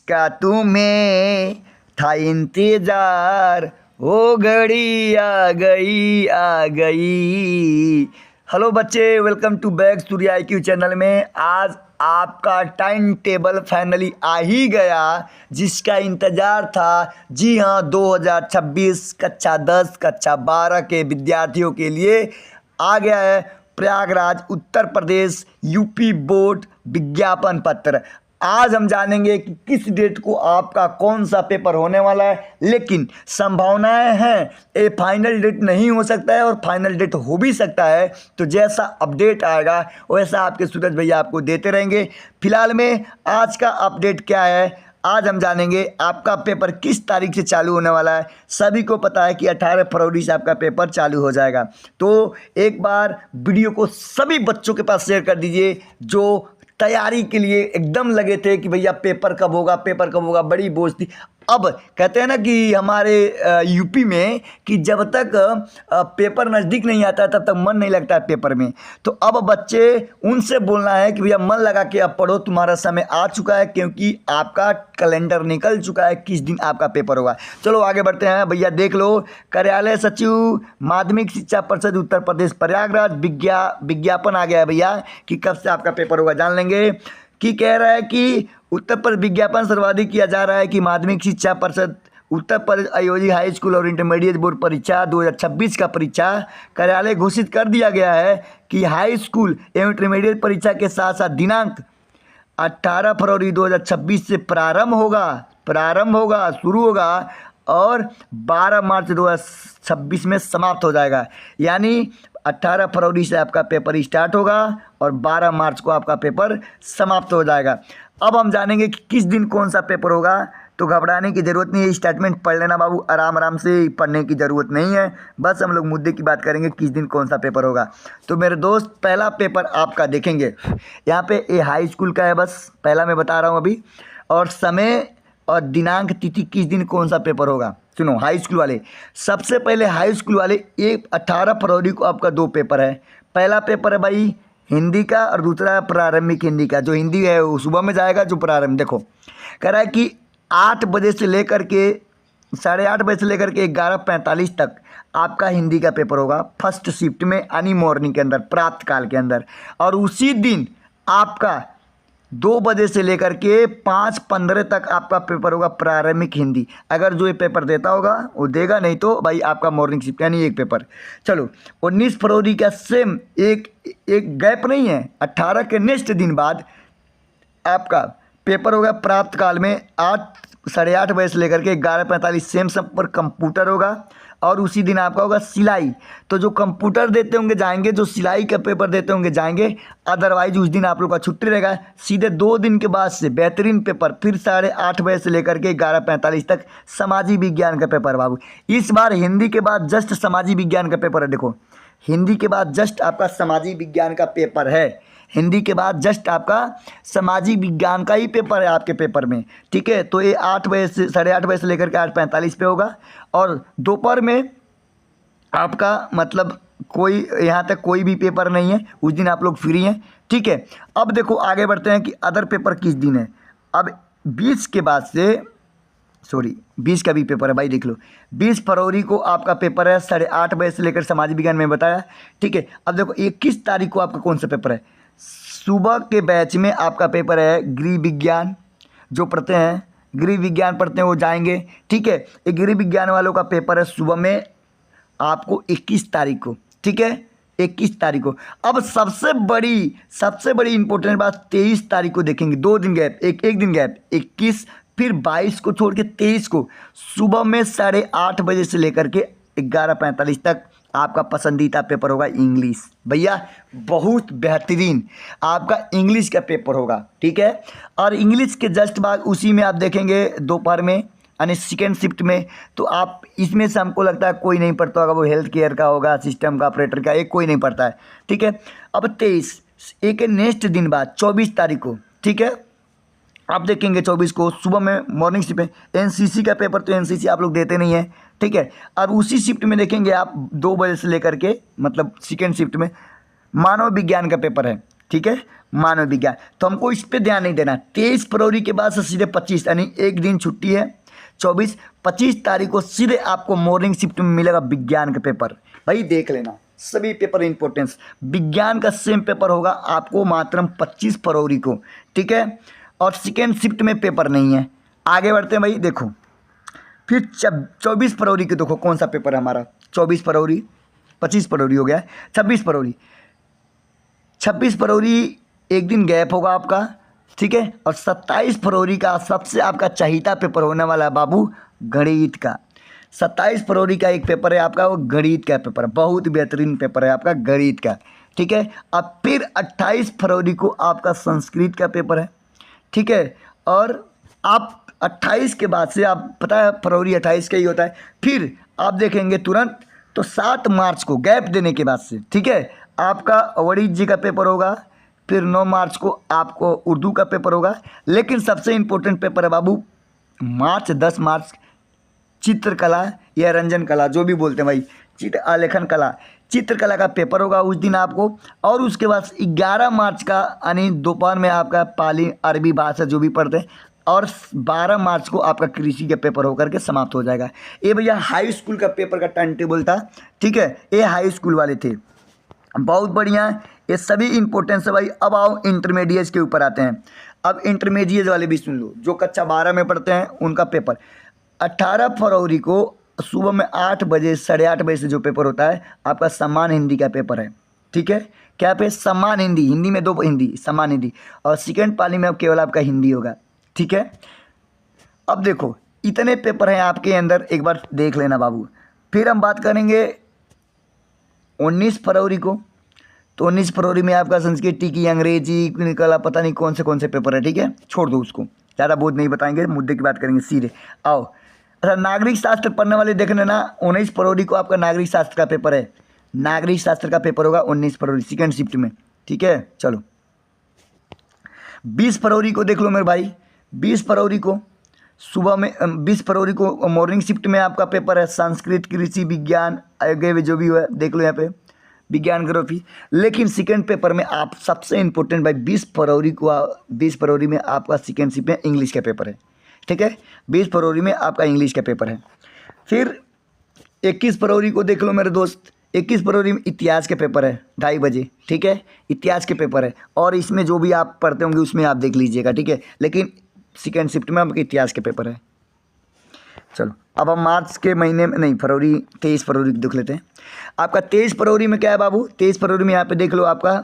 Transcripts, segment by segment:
जिसका तुम्हें था इंतजार, वो घड़ी आ गई आ गई। हेलो बच्चे, welcome to back Surya IQ channel में। आज आपका टाइम टेबल फाइनली आ ही गया, जिसका इंतज़ार था। जी हाँ, 2026 कक्षा 10 कक्षा 12 के विद्यार्थियों के लिए आ गया है प्रयागराज उत्तर प्रदेश यूपी बोर्ड विज्ञापन पत्र। आज हम जानेंगे कि किस डेट को आपका कौन सा पेपर होने वाला है, लेकिन संभावनाएं हैं ये फाइनल डेट नहीं हो सकता है और फाइनल डेट हो भी सकता है। तो जैसा अपडेट आएगा वैसा आपके सूरज भैया आपको देते रहेंगे। फिलहाल में आज का अपडेट क्या है, आज हम जानेंगे आपका पेपर किस तारीख से चालू होने वाला है। सभी को पता है कि 18 फरवरी से आपका पेपर चालू हो जाएगा। तो एक बार वीडियो को सभी बच्चों के पास शेयर कर दीजिए जो तैयारी के लिए एकदम लगे थे कि भैया पेपर कब होगा, पेपर कब होगा, बड़ी बोझ थी। अब कहते हैं ना कि हमारे यूपी में कि जब तक पेपर नज़दीक नहीं आता तब तक मन नहीं लगता है पेपर में। तो अब बच्चे उनसे बोलना है कि भैया मन लगा के अब पढ़ो, तुम्हारा समय आ चुका है, क्योंकि आपका कैलेंडर निकल चुका है किस दिन आपका पेपर होगा। चलो आगे बढ़ते हैं भैया, देख लो। कार्यालय सचिव माध्यमिक शिक्षा परिषद उत्तर प्रदेश प्रयागराज विज्ञापन आ गया है भैया कि कब से आपका पेपर होगा, जान लेंगे। कि कह रहा है कि उत्तर प्रदेश विज्ञापन सर्वाधिक किया जा रहा है कि माध्यमिक शिक्षा परिषद उत्तर प्रदेश आयोजित हाई स्कूल और इंटरमीडिएट बोर्ड परीक्षा 2026 का परीक्षा कार्यालय घोषित कर दिया गया है कि हाई स्कूल एवं इंटरमीडिएट परीक्षा के साथ साथ दिनांक 18 फरवरी 2026 से प्रारंभ होगा, शुरू होगा और 12 मार्च 2026 में समाप्त हो जाएगा। यानी 18 फरवरी से आपका पेपर स्टार्ट होगा और 12 मार्च को आपका पेपर समाप्त हो जाएगा। अब हम जानेंगे कि किस दिन कौन सा पेपर होगा। तो घबराने की ज़रूरत नहीं है, स्टेटमेंट पढ़ लेना बाबू, आराम आराम से, पढ़ने की ज़रूरत नहीं है। बस हम लोग मुद्दे की बात करेंगे किस दिन कौन सा पेपर होगा। तो मेरे दोस्त, पहला पेपर आपका देखेंगे यहाँ पे, ये हाई स्कूल का है, बस पहला मैं बता रहा हूँ अभी, और समय और दिनांक तिथि किस दिन कौन सा पेपर होगा। सुनो, हाई स्कूल वाले, सबसे पहले हाई स्कूल वाले 18 फरवरी को आपका 2 पेपर है। पहला पेपर है भाई हिंदी का और दूसरा प्रारंभिक हिंदी का। जो हिंदी है वो सुबह में जाएगा, जो प्रारंभ देखो कह रहा है कि 8 बजे से लेकर के 8:30 बजे से लेकर के 11:45 तक आपका हिंदी का पेपर होगा, फर्स्ट शिफ्ट में, यानी मॉर्निंग के अंदर, प्रातःकाल के अंदर। और उसी दिन आपका 2 बजे से लेकर के 5:15 तक आपका पेपर होगा प्रारंभिक हिंदी। अगर जो ये पेपर देता होगा वो देगा, नहीं तो भाई आपका मॉर्निंग शिफ्ट यानी एक पेपर। चलो 19 फरवरी का सेम एक गैप नहीं है, 18 के नेक्स्ट दिन बाद आपका पेपर होगा प्रातःकाल में 8:30 बजे से लेकर के 11:45 सेम सब पर कंप्यूटर होगा। और उसी दिन आपका होगा सिलाई। तो जो कंप्यूटर देते होंगे जाएंगे, जो सिलाई का पेपर देते होंगे जाएंगे, अदरवाइज उस दिन आप लोग का छुट्टी रहेगा। सीधे 2 दिन के बाद से बेहतरीन पेपर, फिर 8:30 बजे से लेकर के 11:45 तक सामाजिक विज्ञान का पेपर बाबू। इस बार हिंदी के बाद जस्ट सामाजिक विज्ञान का पेपर है। देखो, हिंदी के बाद जस्ट आपका सामाजिक विज्ञान का पेपर है। हिंदी के बाद जस्ट आपका सामाजिक विज्ञान का ही पेपर है आपके पेपर में, ठीक है। तो ये 8 बजे से 8:30 बजे से लेकर के 8:45 पे होगा। और दोपहर में आपका मतलब कोई यहाँ तक कोई भी पेपर नहीं है, उस दिन आप लोग फ्री हैं, ठीक है। अब देखो आगे बढ़ते हैं कि अदर पेपर किस दिन है। अब 20 के बाद से 20 का भी पेपर है भाई, देख लो। 20 फरवरी को आपका पेपर है 8:30 बजे से लेकर सामाजिक विज्ञान में बताया, ठीक है। अब देखो 21 तारीख को आपका कौन सा पेपर है। सुबह के बैच में आपका पेपर है गृह विज्ञान। जो पढ़ते हैं गृह विज्ञान पढ़ते हैं वो जाएंगे, ठीक है। ये गृह विज्ञान वालों का पेपर है सुबह में आपको 21 तारीख को, ठीक है, 21 तारीख को। अब सबसे बड़ी इंपॉर्टेंट बात 23 तारीख को देखेंगे। 2 दिन गैप, एक दिन गैप, 21 फिर 22 को छोड़ के 23 को सुबह में 8:30 बजे से लेकर के 11:45 तक आपका पसंदीदा पेपर होगा इंग्लिश। भैया बहुत बेहतरीन आपका इंग्लिश का पेपर होगा, ठीक है। और इंग्लिश के जस्ट बाद उसी में आप देखेंगे दोपहर में, यानी सेकेंड शिफ्ट में। तो आप इसमें से हमको लगता है कोई नहीं पढ़ता होगा, वो हेल्थ केयर का होगा, सिस्टम का, ऑपरेटर का, एक कोई नहीं पढ़ता है, ठीक है। अब 23 एक नेक्स्ट दिन बाद 24 तारीख को, ठीक है, आप देखेंगे 24 को सुबह में मॉर्निंग शिफ्ट में एनसीसी का पेपर। तो एनसीसी आप लोग देते नहीं हैं, ठीक है। और उसी शिफ्ट में देखेंगे आप 2 बजे से लेकर के मतलब सेकेंड शिफ्ट में मानव विज्ञान का पेपर है, ठीक है। मानव विज्ञान। तो हमको इस पे ध्यान नहीं देना। 23 फरवरी के बाद से सीधे 25 यानी एक दिन छुट्टी है। 24-25 तारीख को सीधे आपको मॉर्निंग शिफ्ट में मिलेगा विज्ञान का पेपर। भाई देख लेना सभी पेपर इंपॉर्टेंस। विज्ञान का सेम पेपर होगा आपको मात्र 25 फरवरी को, ठीक है। और सेकेंड शिफ्ट में पेपर नहीं है। आगे बढ़ते हैं भाई। देखो फिर 24 फरवरी को देखो कौन सा पेपर है हमारा। 24 फरवरी, 25 फरवरी हो गया, 26 फरवरी। 26 फरवरी एक दिन गैप होगा आपका, ठीक है। और 27 फरवरी का सबसे आपका चहीता पेपर होने वाला है बाबू गणित का। 27 फरवरी का एक पेपर है आपका, वो गणित का पेपर है, बहुत बेहतरीन पेपर है आपका गणित का, ठीक है। अब फिर 28 फरवरी को आपका संस्कृत का पेपर है, ठीक है। और आप 28 के बाद से आप पता है फरवरी 28 का ही होता है। फिर आप देखेंगे तुरंत तो 7 मार्च को गैप देने के बाद से, ठीक है, आपका गणित जी का पेपर होगा। फिर 9 मार्च को आपको उर्दू का पेपर होगा। लेकिन सबसे इम्पोर्टेंट पेपर है बाबू 10 मार्च चित्रकला या रंजन कला जो भी बोलते हैं भाई, आलेखन कला, चित्रकला का पेपर होगा उस दिन आपको। और उसके बाद 11 मार्च का यानी दोपहर में आपका पाली अरबी भाषा जो भी पढ़ते हैं। और 12 मार्च को आपका कृषि का पेपर होकर के समाप्त हो जाएगा। ये भैया हाई स्कूल का पेपर का टाइम टेबल था, ठीक है। ये हाई स्कूल वाले थे, बहुत बढ़िया। ये सभी इंपॉर्टेंस है भाई। अब आओ इंटरमीडिएट के ऊपर आते हैं। अब इंटरमीडिएट वाले भी सुन लो, जो कक्षा 12 में पढ़ते हैं उनका पेपर 18 फरवरी को सुबह में 8 बजे 8:30 बजे से जो पेपर होता है आपका समान हिंदी का पेपर है, ठीक है। क्या पे समान हिंदी, हिंदी में 2 हिंदी, समान हिंदी। और सेकेंड पाली में अब केवल आपका हिंदी होगा, ठीक है। अब देखो इतने पेपर हैं आपके अंदर, एक बार देख लेना बाबू। फिर हम बात करेंगे 19 फरवरी को। तो 19 फरवरी में आपका संस्कृत की, अंग्रेजी, कला, पता नहीं कौन से पेपर है, ठीक है। छोड़ दो उसको, ज़्यादा बोझ नहीं बताएंगे, मुद्दे की बात करेंगे सीधे। आओ अच्छा, नागरिक शास्त्र पढ़ने वाले देख लेना। 19 फरवरी को आपका नागरिक शास्त्र का पेपर है। नागरिक शास्त्र का पेपर होगा 19 फरवरी सेकेंड शिफ्ट में, ठीक है। चलो 20 फरवरी को देख लो मेरे भाई। 20 फरवरी को सुबह में 20 फरवरी को मॉर्निंग शिफ्ट में आपका पेपर है संस्कृत, कृषि, विज्ञान, आगे जो भी हुआ देख लो यहाँ पे, विज्ञान ग्राफी। लेकिन सेकेंड पेपर में आप सबसे इंपॉर्टेंट भाई 20 फरवरी में आपका सेकेंड शिफ्ट में इंग्लिश का पेपर है, ठीक है। 20 फरवरी में आपका इंग्लिश का पेपर है। फिर 21 फरवरी को देख लो मेरे दोस्त। 21 फरवरी में इतिहास के पेपर है 2:30 बजे, ठीक है। इतिहास के पेपर है और इसमें जो भी आप पढ़ते होंगे उसमें आप देख लीजिएगा, ठीक है। लेकिन सेकेंड शिफ्ट में आपका इतिहास के पेपर है। चलो अब हम मार्च के महीने में नहीं, फरवरी 23 फरवरी देख लेते हैं। आपका 23 फरवरी में क्या है बाबू। 23 फरवरी में यहाँ पे देख लो आपका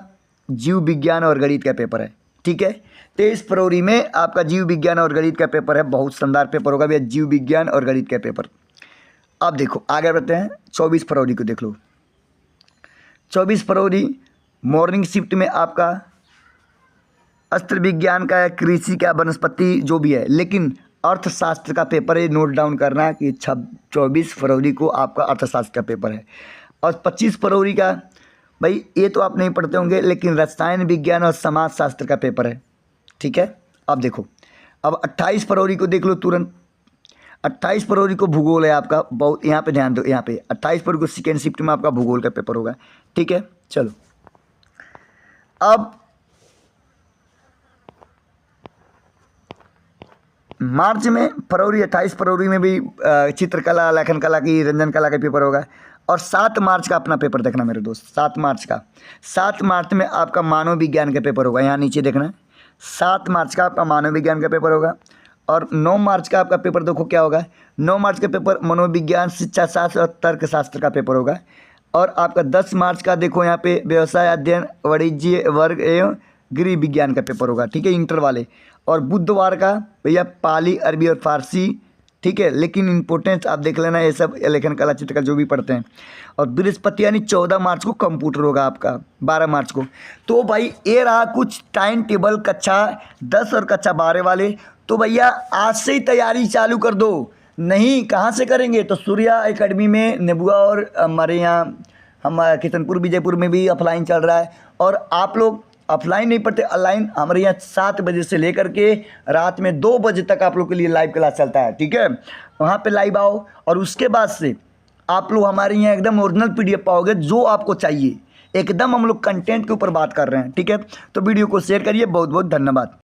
जीव विज्ञान और गणित का पेपर है, ठीक है। 23 फरवरी में आपका जीव विज्ञान और गणित का पेपर है। बहुत शानदार पेपर होगा भैया, जीव विज्ञान और गणित का पेपर। अब देखो आगे बढ़ते हैं। 24 फरवरी को देख लो। 24 फरवरी मॉर्निंग शिफ्ट में आपका अस्त्र विज्ञान का, कृषि का, वनस्पति जो भी है, लेकिन अर्थशास्त्र का पेपर है। नोट डाउन करना कि 24 फरवरी को आपका अर्थशास्त्र का पेपर है। और 25 फरवरी का भाई ये तो आप नहीं पढ़ते होंगे, लेकिन रसायन विज्ञान और समाजशास्त्र का पेपर है, ठीक है। अब देखो अब 28 फरवरी को देख लो तुरंत। 28 फरवरी को भूगोल है आपका, बहुत यहाँ पे ध्यान दो। यहाँ पे 28 फरवरी को सेकेंड शिफ्ट में आपका भूगोल का पेपर होगा, ठीक है। चलो अब मार्च में 28 फरवरी में भी चित्रकला, लेखन कला की, रंजन कला का पेपर होगा। और 7 मार्च का अपना पेपर देखना मेरे दोस्त। 7 मार्च में आपका मानव विज्ञान का पेपर होगा। यहाँ नीचे देखना 7 मार्च का आपका मानव विज्ञान का पेपर होगा। और 9 मार्च का आपका पेपर देखो क्या होगा। 9 मार्च का पेपर मनोविज्ञान, शिक्षा शास्त्र और तर्कशास्त्र का पेपर होगा। और आपका 10 मार्च का देखो यहाँ पे व्यवसाय अध्ययन, वाणिज्य वर्ग एवं गृह विज्ञान का पेपर होगा, ठीक है, इंटर वाले। और बुधवार का भैया पाली, अरबी और फारसी, ठीक है। लेकिन इंपॉर्टेंस आप देख लेना, ये सब लेखन कला, चित्रकला जो भी पढ़ते हैं। और बृहस्पति यानी 14 मार्च को कंप्यूटर होगा आपका, 12 मार्च को। तो भाई ये रहा कुछ टाइम टेबल कक्षा 10 और कक्षा 12 वाले। तो भैया आज से ही तैयारी चालू कर दो। नहीं कहाँ से करेंगे, तो सूर्या एकेडमी में नेबुआ और हमारे यहाँ हम किशनपुर विजयपुर में भी ऑफलाइन चल रहा है। और आप लोग ऑफलाइन नहीं पढ़ते, ऑनलाइन हमारे यहाँ 7 बजे से लेकर के रात में 2 बजे तक आप लोग के लिए लाइव क्लास चलता है, ठीक है। वहाँ पे लाइव आओ और उसके बाद से आप लोग हमारे यहाँ एकदम ओरिजिनल PDF पाओगे जो आपको चाहिए। एकदम हम लोग कंटेंट के ऊपर बात कर रहे हैं, ठीक है। तो वीडियो को शेयर करिए। बहुत बहुत धन्यवाद।